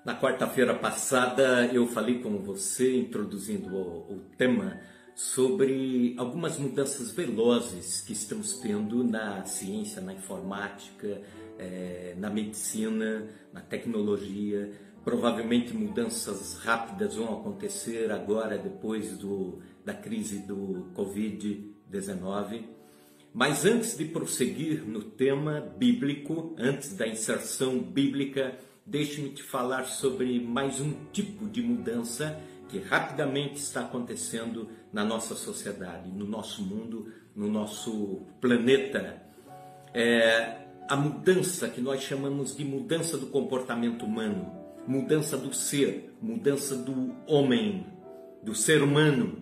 Na quarta-feira passada eu falei com você, introduzindo o tema, sobre algumas mudanças velozes que estamos tendo na ciência, na informática, na medicina, na tecnologia. Provavelmente mudanças rápidas vão acontecer agora, depois da crise do Covid-19. Mas antes de prosseguir no tema bíblico, antes da inserção bíblica, deixe-me te falar sobre mais um tipo de mudança que rapidamente está acontecendo na nossa sociedade, no nosso mundo, no nosso planeta. A mudança que nós chamamos de mudança do comportamento humano, mudança do ser, mudança do homem, do ser humano.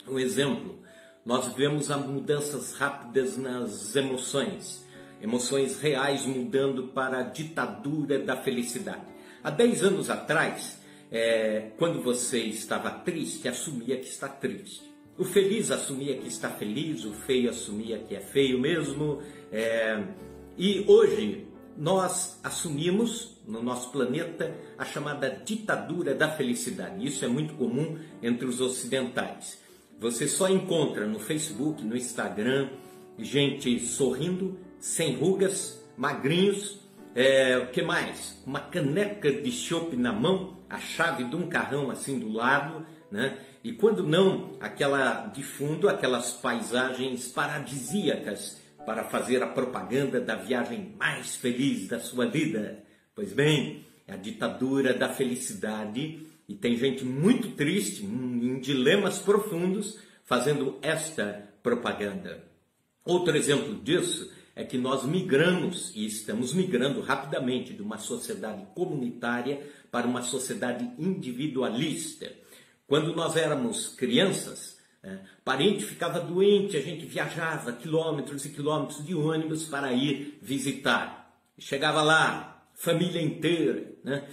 Um exemplo, nós vemos as mudanças rápidas nas emoções. Emoções reais mudando para a ditadura da felicidade. Há 10 anos atrás, quando você estava triste, assumia que está triste. O feliz assumia que está feliz, o feio assumia que é feio mesmo. E hoje nós assumimos no nosso planeta a chamada ditadura da felicidade. Isso é muito comum entre os ocidentais. Você só encontra no Facebook, no Instagram, gente sorrindo, sem rugas, magrinhos, o que mais? Uma caneca de chopp na mão, a chave de um carrão assim do lado, né? E quando não, de fundo, aquelas paisagens paradisíacas para fazer a propaganda da viagem mais feliz da sua vida. Pois bem, é a ditadura da felicidade e tem gente muito triste, em dilemas profundos, fazendo esta propaganda. Outro exemplo disso é que nós migramos, e estamos migrando rapidamente, de uma sociedade comunitária para uma sociedade individualista. Quando nós éramos crianças, parente ficava doente, a gente viajava quilômetros e quilômetros de ônibus para ir visitar. Chegava lá, família inteira, né?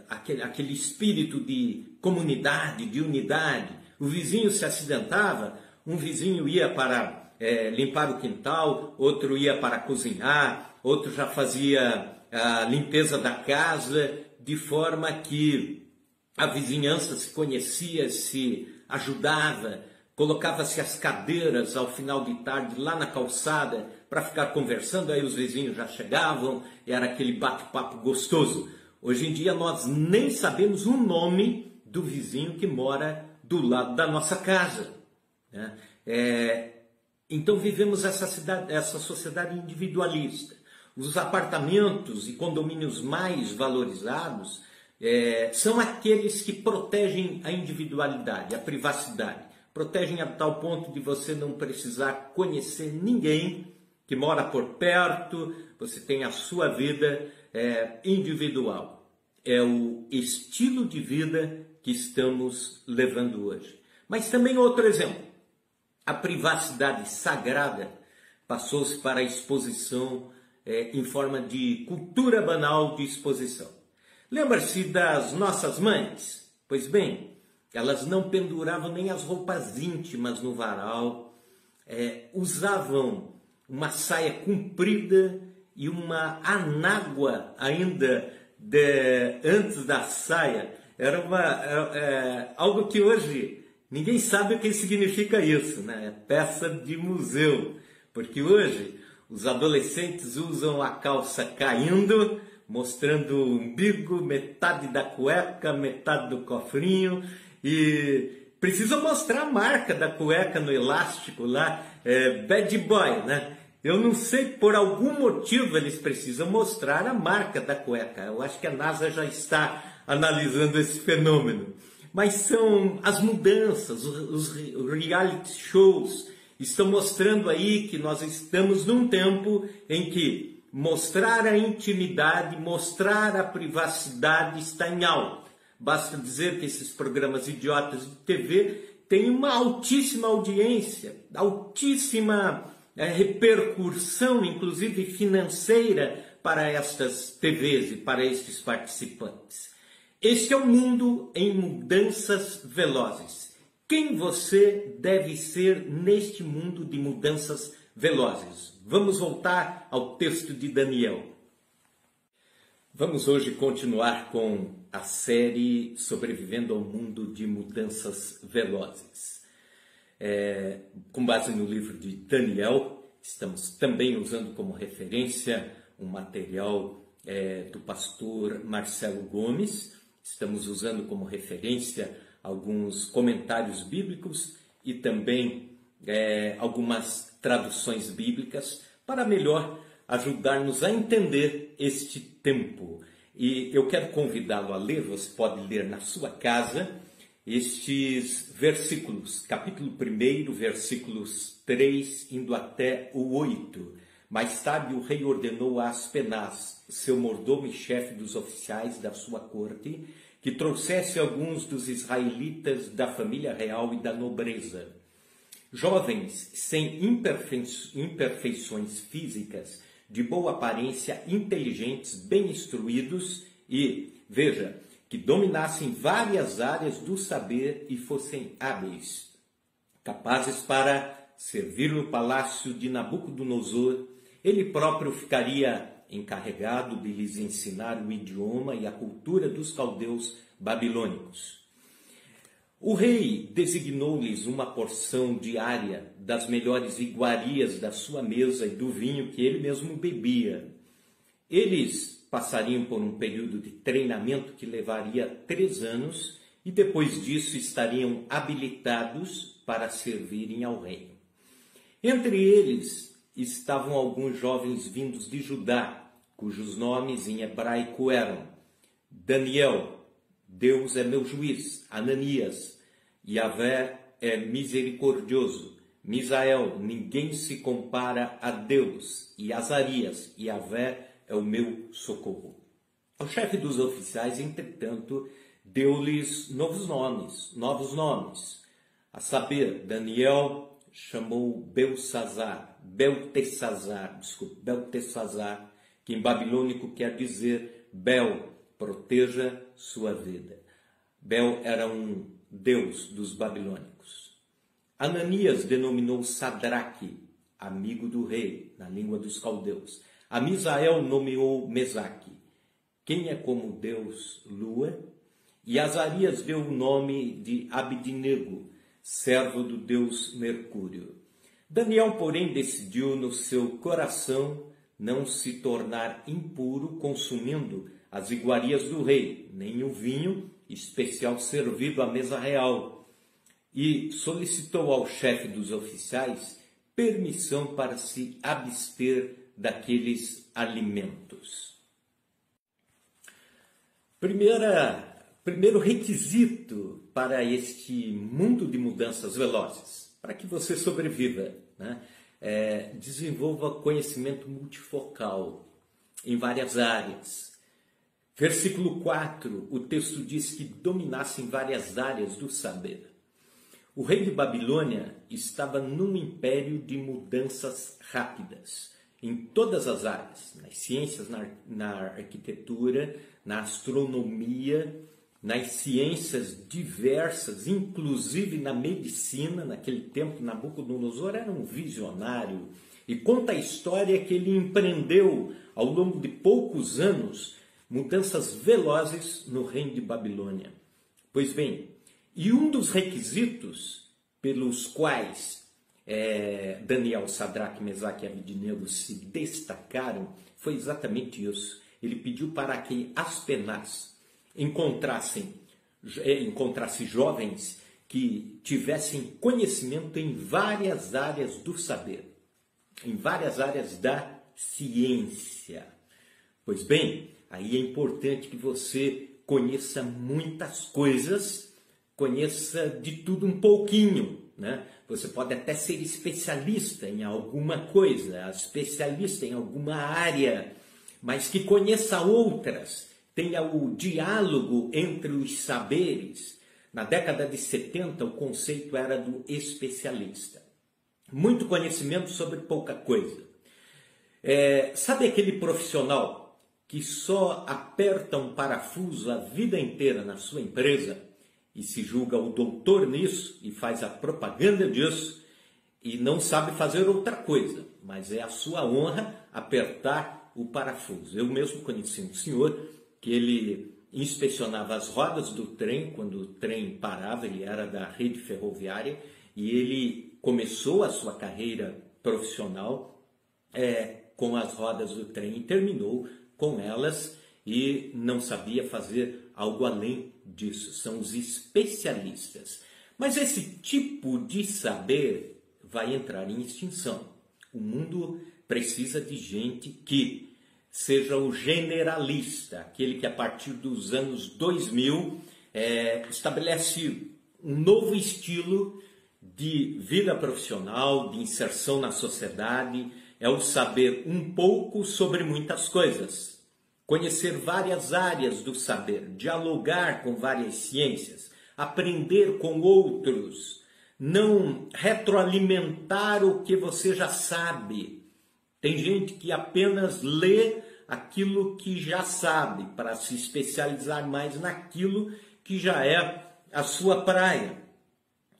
Aquele espírito de comunidade, de unidade. O vizinho se acidentava, um vizinho ia para limpar o quintal, outro ia para cozinhar, outro já fazia a limpeza da casa, de forma que a vizinhança se conhecia, se ajudava, colocava-se as cadeiras ao final de tarde lá na calçada para ficar conversando, aí os vizinhos já chegavam, e era aquele bate-papo gostoso. Hoje em dia nós nem sabemos o nome do vizinho que mora do lado da nossa casa, né? Então vivemos essa sociedade individualista. Os apartamentos e condomínios mais valorizados são aqueles que protegem a individualidade, a privacidade. Protegem a tal ponto de você não precisar conhecer ninguém que mora por perto, você tem a sua vida individual. É o estilo de vida que estamos levando hoje. Mas também outro exemplo. A privacidade sagrada passou-se para a exposição em forma de cultura banal de exposição. Lembra-se das nossas mães? Pois bem, elas não penduravam nem as roupas íntimas no varal, usavam uma saia comprida e uma anágua ainda antes da saia. Era algo que hoje ninguém sabe o que significa isso, né? É peça de museu, porque hoje os adolescentes usam a calça caindo, mostrando o umbigo, metade da cueca, metade do cofrinho, e precisam mostrar a marca da cueca no elástico lá, bad boy, né? Eu não sei, por algum motivo eles precisam mostrar a marca da cueca. Eu acho que a NASA já está analisando esse fenômeno. Mas são as mudanças, os reality shows estão mostrando aí que nós estamos num tempo em que mostrar a intimidade, mostrar a privacidade está em alta. Basta dizer que esses programas idiotas de TV têm uma altíssima audiência, altíssima repercussão, inclusive financeira, para estas TVs e para estes participantes. Este é um mundo em mudanças velozes. Quem você deve ser neste mundo de mudanças velozes? Vamos voltar ao texto de Daniel. Vamos hoje continuar com a série Sobrevivendo ao Mundo de Mudanças Velozes. Com base no livro de Daniel, estamos também usando como referência um material do pastor Marcelo Gomes. Estamos usando como referência alguns comentários bíblicos e também algumas traduções bíblicas para melhor ajudar-nos a entender este tempo. E eu quero convidá-lo a ler, você pode ler na sua casa, estes versículos, capítulo 1, versículos 3, indo até o 8. Mais tarde o rei ordenou a Aspenaz, seu mordomo e chefe dos oficiais da sua corte, que trouxesse alguns dos israelitas da família real e da nobreza. Jovens sem imperfeições físicas, de boa aparência, inteligentes, bem instruídos e, veja, que dominassem várias áreas do saber e fossem hábeis, capazes para servir no palácio de Nabucodonosor. Ele próprio ficaria encarregado de lhes ensinar o idioma e a cultura dos caldeus babilônicos. O rei designou-lhes uma porção diária das melhores iguarias da sua mesa e do vinho que ele mesmo bebia. Eles passariam por um período de treinamento que levaria 3 anos e depois disso estariam habilitados para servirem ao rei. Entre eles estavam alguns jovens vindos de Judá, cujos nomes em hebraico eram Daniel, Deus é meu juiz; Ananias, Yahvé é misericordioso; Misael, ninguém se compara a Deus; e Azarias, Yahvé é o meu socorro. O chefe dos oficiais, entretanto, deu-lhes novos nomes. A saber, Daniel chamou Beltesazar, que em babilônico quer dizer Bel, proteja sua vida. Bel era um deus dos babilônicos. Ananias denominou Sadraque, amigo do rei, na língua dos caldeus. A Misael nomeou Mesaque, quem é como Deus, lua. E Azarias deu o nome de Abidnego, servo do deus Mercúrio. Daniel, porém, decidiu no seu coração não se tornar impuro consumindo as iguarias do rei, nem o vinho especial servido à mesa real, e solicitou ao chefe dos oficiais permissão para se abster daqueles alimentos. Primeiro requisito para este mundo de mudanças velozes, para que você sobreviva, né? Desenvolva conhecimento multifocal em várias áreas. Versículo 4, o texto diz que dominassem várias áreas do saber. O rei de Babilônia estava num império de mudanças rápidas, em todas as áreas, nas ciências, na arquitetura, na astronomia, nas ciências diversas, inclusive na medicina. Naquele tempo, Nabucodonosor era um visionário e conta a história que ele empreendeu, ao longo de poucos anos, mudanças velozes no reino de Babilônia. Pois bem, e um dos requisitos pelos quais Daniel, Sadraque, Mesaque e Abidnego se destacaram foi exatamente isso. Ele pediu para que Aspenaz encontrasse jovens que tivessem conhecimento em várias áreas do saber, em várias áreas da ciência. Pois bem, aí é importante que você conheça muitas coisas, conheça de tudo um pouquinho, né? Você pode até ser especialista em alguma coisa, especialista em alguma área, mas que conheça outras, tenha o diálogo entre os saberes. Na década de 70, o conceito era do especialista. Muito conhecimento sobre pouca coisa. Sabe aquele profissional que só aperta um parafuso a vida inteira na sua empresa e se julga o doutor nisso e faz a propaganda disso e não sabe fazer outra coisa, mas é a sua honra apertar o parafuso. Eu mesmo conheci um senhor que ele inspecionava as rodas do trem quando o trem parava, ele era da rede ferroviária e ele começou a sua carreira profissional com as rodas do trem e terminou com elas e não sabia fazer algo além disso. São os especialistas. Mas esse tipo de saber vai entrar em extinção. O mundo precisa de gente que seja o generalista, aquele que a partir dos anos 2000 estabelece um novo estilo de vida profissional, de inserção na sociedade, é o saber um pouco sobre muitas coisas, conhecer várias áreas do saber, dialogar com várias ciências, aprender com outros, não retroalimentar o que você já sabe. Tem gente que apenas lê aquilo que já sabe, para se especializar mais naquilo que já é a sua praia.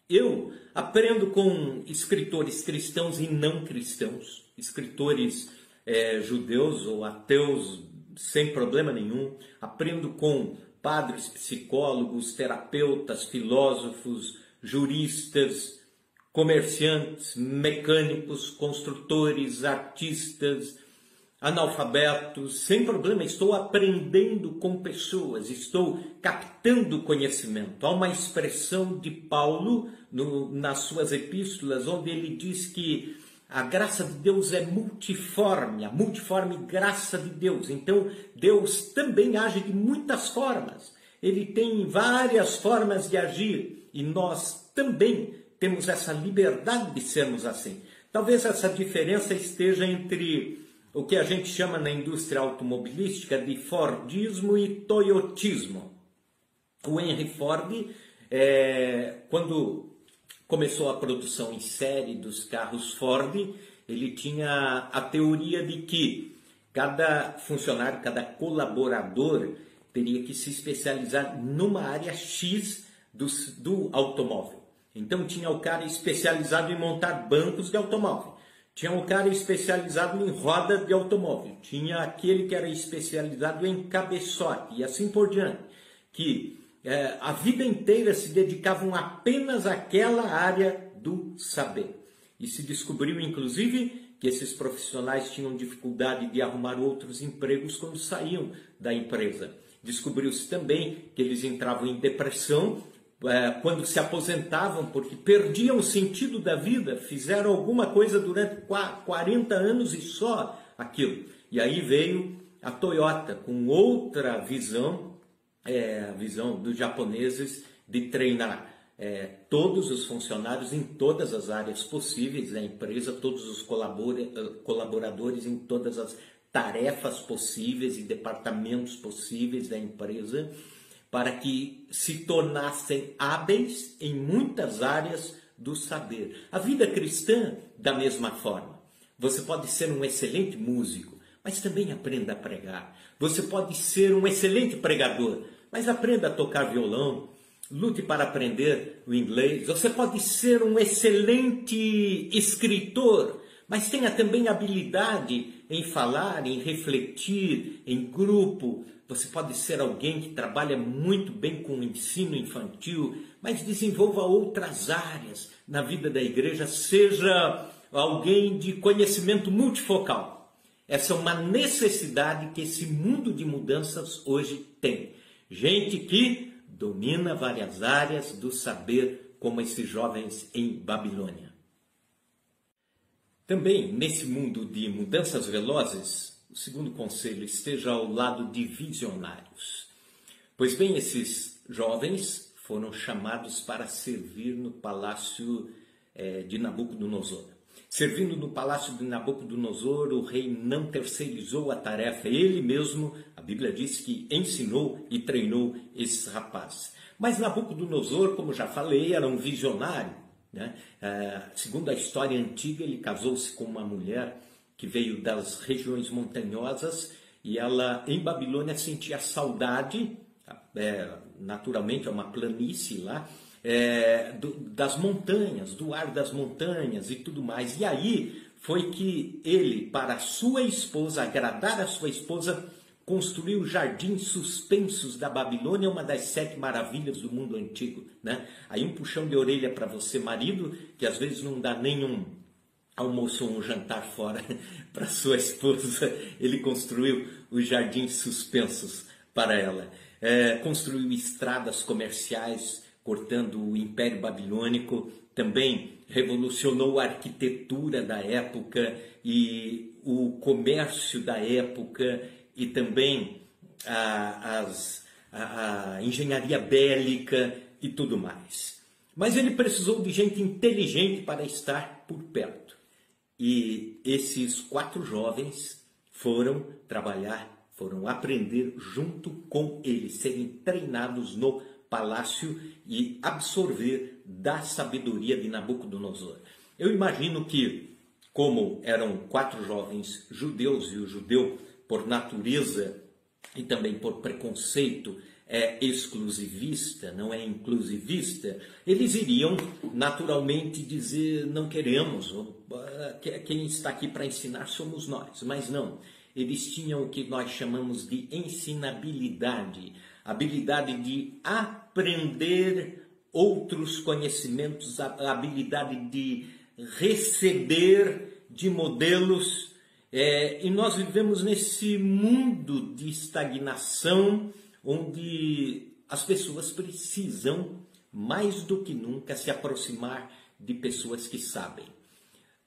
Eu aprendo com escritores cristãos e não cristãos, escritores judeus ou ateus sem problema nenhum. Aprendo com padres, psicólogos, terapeutas, filósofos, juristas, comerciantes, mecânicos, construtores, artistas, analfabetos, sem problema. Estou aprendendo com pessoas, estou captando conhecimento. Há uma expressão de Paulo nas suas epístolas, onde ele diz que a graça de Deus é multiforme, a multiforme graça de Deus. Então, Deus também age de muitas formas. Ele tem várias formas de agir e nós também temos essa liberdade de sermos assim. Talvez essa diferença esteja entre o que a gente chama na indústria automobilística de Fordismo e Toyotismo. O Henry Ford, quando começou a produção em série dos carros Ford, ele tinha a teoria de que cada funcionário, cada colaborador teria que se especializar numa área X do automóvel. Então tinha o cara especializado em montar bancos de automóvel, tinha o cara especializado em roda de automóvel, tinha aquele que era especializado em cabeçote e assim por diante, que a vida inteira se dedicavam apenas àquela área do saber. E se descobriu, inclusive, que esses profissionais tinham dificuldade de arrumar outros empregos quando saíam da empresa. Descobriu-se também que eles entravam em depressão quando se aposentavam, porque perdiam o sentido da vida, fizeram alguma coisa durante 40 anos e só aquilo. E aí veio a Toyota com outra visão, a visão dos japoneses de treinar todos os funcionários em todas as áreas possíveis da empresa, todos os colaboradores em todas as tarefas possíveis e departamentos possíveis da empresa, para que se tornassem hábeis em muitas áreas do saber. A vida cristã, da mesma forma. Você pode ser um excelente músico, mas também aprenda a pregar. Você pode ser um excelente pregador, mas aprenda a tocar violão, lute para aprender o inglês. Você pode ser um excelente escritor, mas tenha também habilidade em falar, em refletir, em grupo. Você pode ser alguém que trabalha muito bem com o ensino infantil, mas desenvolva outras áreas na vida da igreja, seja alguém de conhecimento multifocal. Essa é uma necessidade que esse mundo de mudanças hoje tem. Gente que domina várias áreas do saber, como esses jovens em Babilônia. Também, nesse mundo de mudanças velozes, o segundo conselho, esteja ao lado de visionários. Pois bem, esses jovens foram chamados para servir no palácio de Nabucodonosor. Servindo no palácio de Nabucodonosor, o rei não terceirizou a tarefa. Ele mesmo, a Bíblia diz que ensinou e treinou esses rapazes. Mas Nabucodonosor, como já falei, era um visionário, né? Segundo a história antiga, ele casou-se com uma mulher que veio das regiões montanhosas e ela, em Babilônia, sentia saudade, naturalmente é uma planície lá, das montanhas, do ar das montanhas e tudo mais. E aí foi que ele, para a sua esposa, agradar a sua esposa, construiu jardins suspensos da Babilônia, uma das 7 maravilhas do mundo antigo, né? Aí um puxão de orelha para você, marido, que às vezes não dá nenhum almoço ou um jantar fora para sua esposa. Ele construiu os jardins suspensos para ela. Construiu estradas comerciais, cortando o Império Babilônico. Também revolucionou a arquitetura da época e o comércio da época, e também a engenharia bélica e tudo mais. Mas ele precisou de gente inteligente para estar por perto. E esses 4 jovens foram trabalhar, foram aprender junto com ele, serem treinados no palácio e absorver da sabedoria de Nabucodonosor. Eu imagino que, como eram 4 jovens judeus, e o judeu, por natureza e também por preconceito, é exclusivista, não é inclusivista, eles iriam naturalmente dizer: não queremos, quem está aqui para ensinar somos nós. Mas não, eles tinham o que nós chamamos de ensinabilidade, habilidade de aprender outros conhecimentos, a habilidade de receber de modelos. E nós vivemos nesse mundo de estagnação, onde as pessoas precisam, mais do que nunca, se aproximar de pessoas que sabem.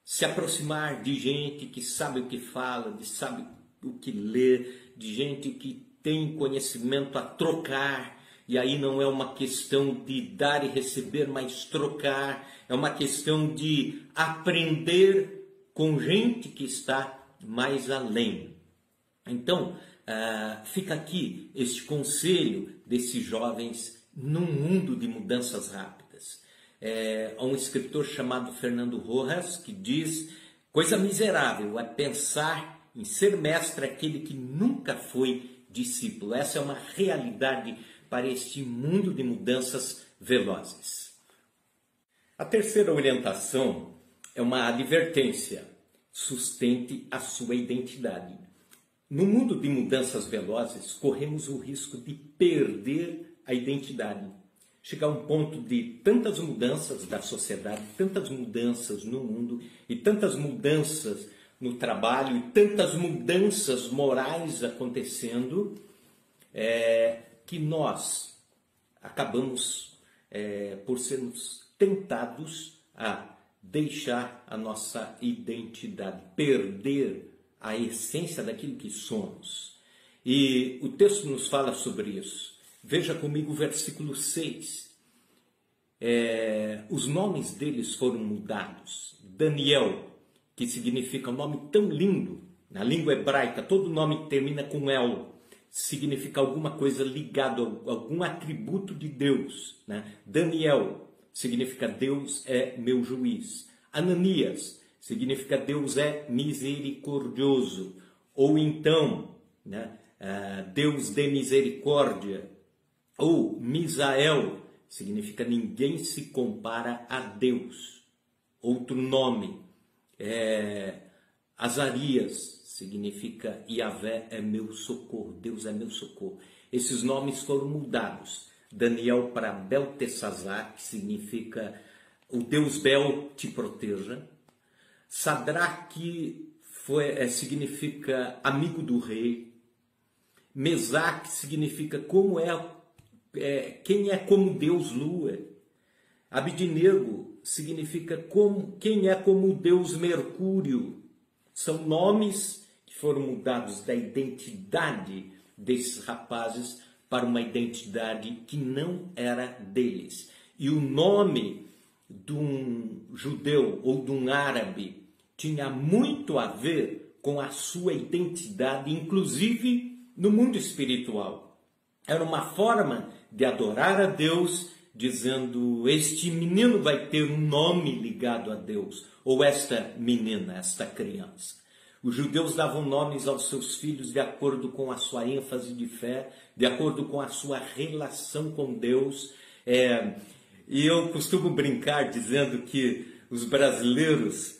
Se aproximar de gente que sabe o que fala, de sabe o que lê, de gente que tem conhecimento a trocar. E aí não é uma questão de dar e receber, mas trocar. É uma questão de aprender com gente que está mais além. Então, fica aqui este conselho desses jovens num mundo de mudanças rápidas. Há um escritor chamado Fernando Rojas que diz: coisa miserável é pensar em ser mestre aquele que nunca foi discípulo. Essa é uma realidade para este mundo de mudanças velozes. A terceira orientação é uma advertência: sustente a sua identidade. No mundo de mudanças velozes, corremos o risco de perder a identidade. Chegar a um ponto de tantas mudanças da sociedade, tantas mudanças no mundo, e tantas mudanças no trabalho, e tantas mudanças morais acontecendo, que nós acabamos por sermos tentados a deixar a nossa identidade, perder a essência daquilo que somos. E o texto nos fala sobre isso. Veja comigo o versículo 6. Os nomes deles foram mudados. Daniel, que significa um nome tão lindo, na língua hebraica, todo nome que termina com El significa alguma coisa ligada a algum atributo de Deus, né? Daniel significa Deus é meu juiz. Ananias significa Deus é misericordioso. Ou então, né, Deus de misericórdia. Ou Misael significa ninguém se compara a Deus. Outro nome, Azarias significa Yahvé é meu socorro, Deus é meu socorro. Esses nomes foram mudados. Daniel para Beltesazar, que significa o Deus Bel te proteja. Sadraque significa amigo do rei. Mesaque significa quem é como Deus Lua. Abidnego significa quem é como Deus Mercúrio. São nomes que foram mudados da identidade desses rapazes para uma identidade que não era deles. E o nome de um judeu ou de um árabe tinha muito a ver com a sua identidade, inclusive no mundo espiritual. Era uma forma de adorar a Deus, dizendo: este menino vai ter um nome ligado a Deus, ou esta menina, esta criança. Os judeus davam nomes aos seus filhos de acordo com a sua ênfase de fé, de acordo com a sua relação com Deus. E eu costumo brincar dizendo que os brasileiros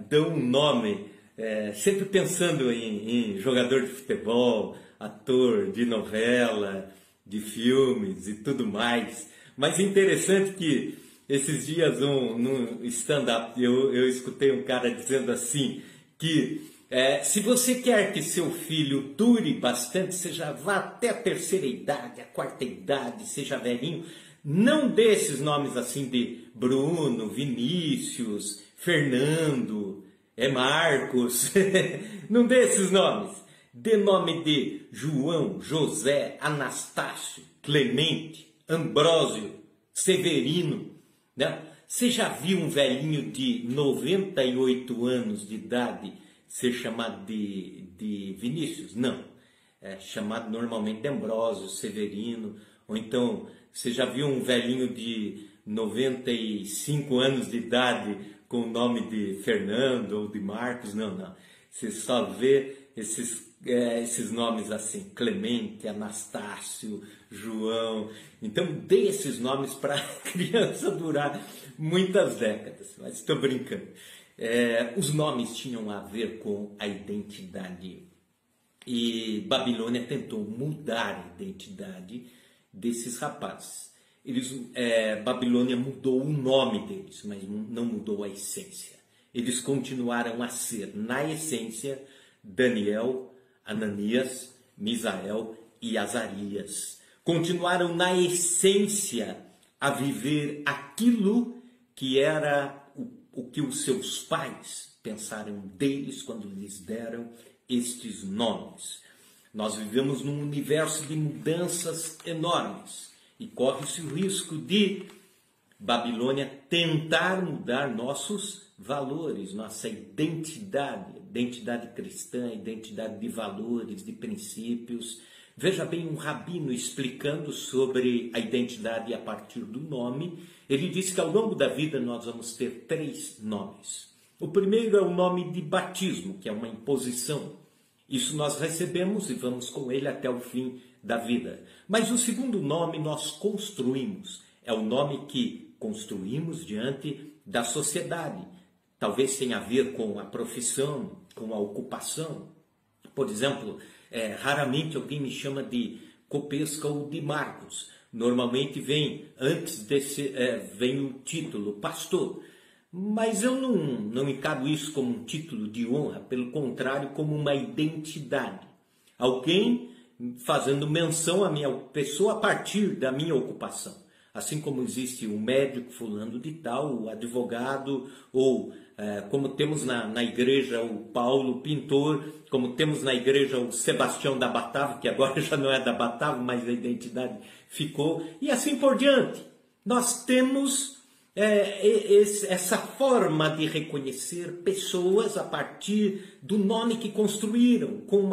dão um nome, sempre pensando em jogador de futebol, ator de novela, de filmes e tudo mais. Mas é interessante que esses dias no stand-up eu escutei um cara dizendo assim, que se você quer que seu filho dure bastante, seja vá até a terceira idade, a quarta idade, seja velhinho, não dê esses nomes assim de Bruno, Vinícius, Fernando, Marcos, não dê esses nomes. Dê nome de João, José, Anastácio, Clemente, Ambrósio, Severino, né? Você já viu um velhinho de 98 anos de idade ser chamado de Vinícius? Não. É chamado normalmente de Ambrósio, Severino. Ou então, você já viu um velhinho de 95 anos de idade com o nome de Fernando ou de Marcos? Não, não. Você só vê esses nomes assim, Clemente, Anastácio, João. Então dê esses nomes para a criança durar muitas décadas, mas estou brincando. Os nomes tinham a ver com a identidade, e Babilônia tentou mudar a identidade desses rapazes. Babilônia mudou o nome deles, mas não mudou a essência. Eles continuaram a ser, na essência, Daniel, Ananias, Misael e Azarias. Continuaram na essência a viver aquilo que era o que os seus pais pensaram deles quando lhes deram estes nomes. Nós vivemos num universo de mudanças enormes e corre-se o risco de Babilônia tentar mudar nossos valores, nossa identidade cristã, identidade de valores, de princípios. Veja bem, um rabino explicando sobre a identidade a partir do nome, ele disse que ao longo da vida nós vamos ter 3 nomes. O primeiro é o nome de batismo, que é uma imposição. Isso nós recebemos e vamos com ele até o fim da vida. Mas o segundo nome nós construímos, é o nome que construímos diante da sociedade. Talvez tenha a ver com a profissão, com a ocupação. Por exemplo, raramente alguém me chama de Copesca ou de Marcos. Normalmente antes vem o título pastor. Mas eu não encaro isso como um título de honra, pelo contrário, como uma identidade. Alguém fazendo menção à minha pessoa a partir da minha ocupação. Assim como existe o médico fulano de tal, o advogado, ou como temos na igreja o Paulo pintor, como temos na igreja o Sebastião da Batava, que agora já não é da Batava, mas a identidade ficou, e assim por diante. Nós temos essa forma de reconhecer pessoas a partir do nome que construíram, com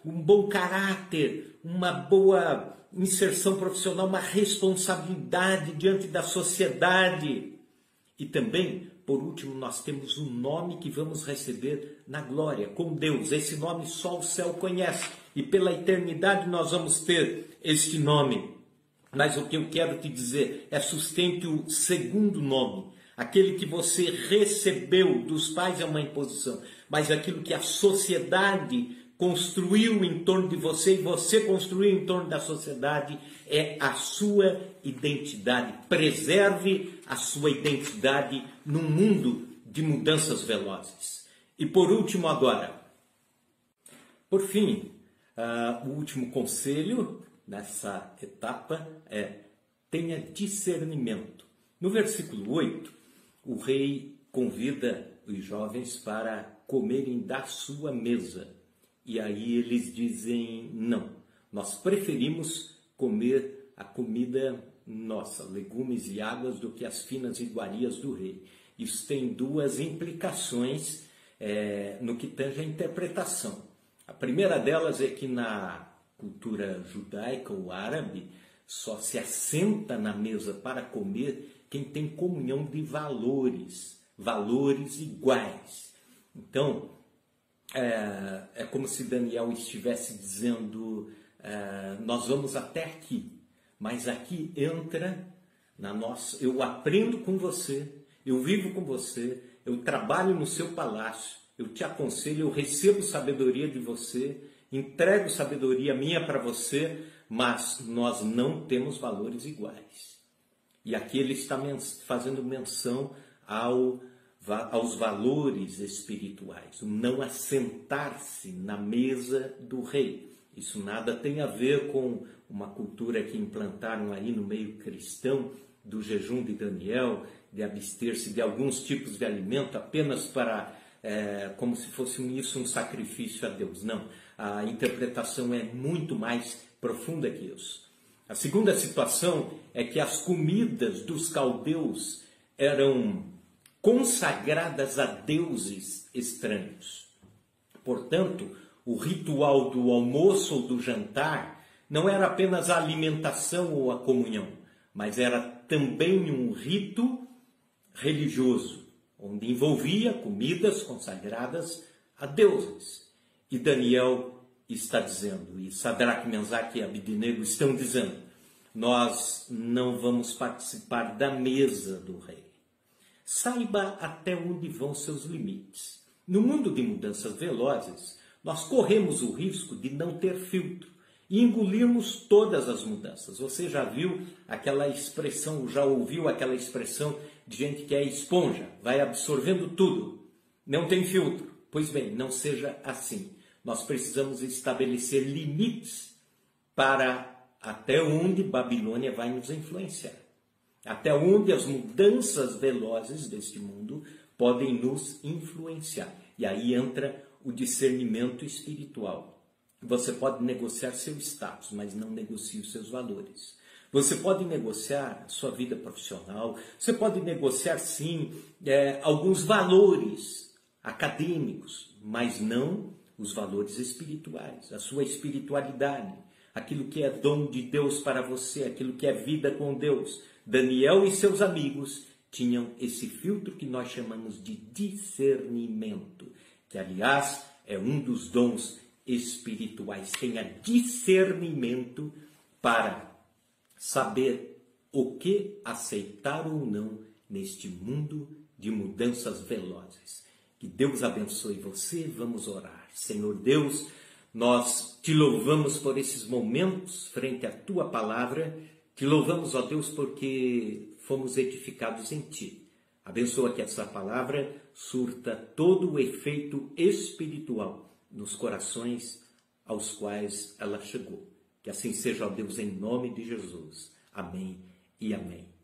um bom caráter, uma boa inserção profissional, uma responsabilidade diante da sociedade. E também, por último, nós temos um nome que vamos receber na glória, com Deus. Esse nome só o céu conhece. E pela eternidade nós vamos ter este nome. Mas o que eu quero te dizer é sustente o segundo nome. Aquele que você recebeu dos pais é uma imposição. Mas aquilo que a sociedade construiu em torno de você e você construiu em torno da sociedade é a sua identidade. Preserve a sua identidade num mundo de mudanças velozes. E por último agora, por fim, o último conselho nessa etapa é: tenha discernimento. No versículo 8, o rei convida os jovens para comerem da sua mesa. E aí eles dizem: não, nós preferimos comer a comida nossa, legumes e águas, do que as finas iguarias do rei. Isso tem 2 implicações no que tange a interpretação. A primeira delas é que na cultura judaica ou árabe só se assenta na mesa para comer quem tem comunhão de valores iguais. Então, é como se Daniel estivesse dizendo: nós vamos até aqui, mas aqui entra na nossa. Eu aprendo com você, eu vivo com você, eu trabalho no seu palácio, eu te aconselho, eu recebo sabedoria de você, entrego sabedoria minha para você, mas nós não temos valores iguais. E aqui ele está fazendo menção aos valores espirituais, o não assentar-se na mesa do rei. Isso nada tem a ver com uma cultura que implantaram aí no meio cristão, do jejum de Daniel, de abster-se de alguns tipos de alimento apenas para, como se fosse isso um sacrifício a Deus. Não, a interpretação é muito mais profunda que isso. A segunda situação é que as comidas dos caldeus eram consagradas a deuses estranhos. Portanto, o ritual do almoço ou do jantar não era apenas a alimentação ou a comunhão, mas era também um rito religioso, onde envolvia comidas consagradas a deuses. E Daniel está dizendo, e Sadraque, Mesaque e Abidnego estão dizendo, nós não vamos participar da mesa do rei. Saiba até onde vão seus limites. No mundo de mudanças velozes, nós corremos o risco de não ter filtro e engolirmos todas as mudanças. Você já viu aquela expressão, já ouviu aquela expressão de gente que é esponja, vai absorvendo tudo, não tem filtro? Pois bem, não seja assim. Nós precisamos estabelecer limites para até onde Babilônia vai nos influenciar. Até onde as mudanças velozes deste mundo podem nos influenciar. E aí entra o discernimento espiritual. Você pode negociar seu status, mas não negocie os seus valores. Você pode negociar a sua vida profissional, você pode negociar, sim, alguns valores acadêmicos, mas não os valores espirituais, a sua espiritualidade, aquilo que é dom de Deus para você, aquilo que é vida com Deus. Daniel e seus amigos tinham esse filtro que nós chamamos de discernimento, que, aliás, é um dos dons espirituais. Tenha discernimento para saber o que aceitar ou não neste mundo de mudanças velozes. Que Deus abençoe você. Vamos orar. Senhor Deus, nós te louvamos por esses momentos frente à tua palavra. Te louvamos, ó Deus, porque fomos edificados em ti. Abençoa que essa palavra surta todo o efeito espiritual nos corações aos quais ela chegou. Que assim seja, ó Deus, em nome de Jesus. Amém e amém.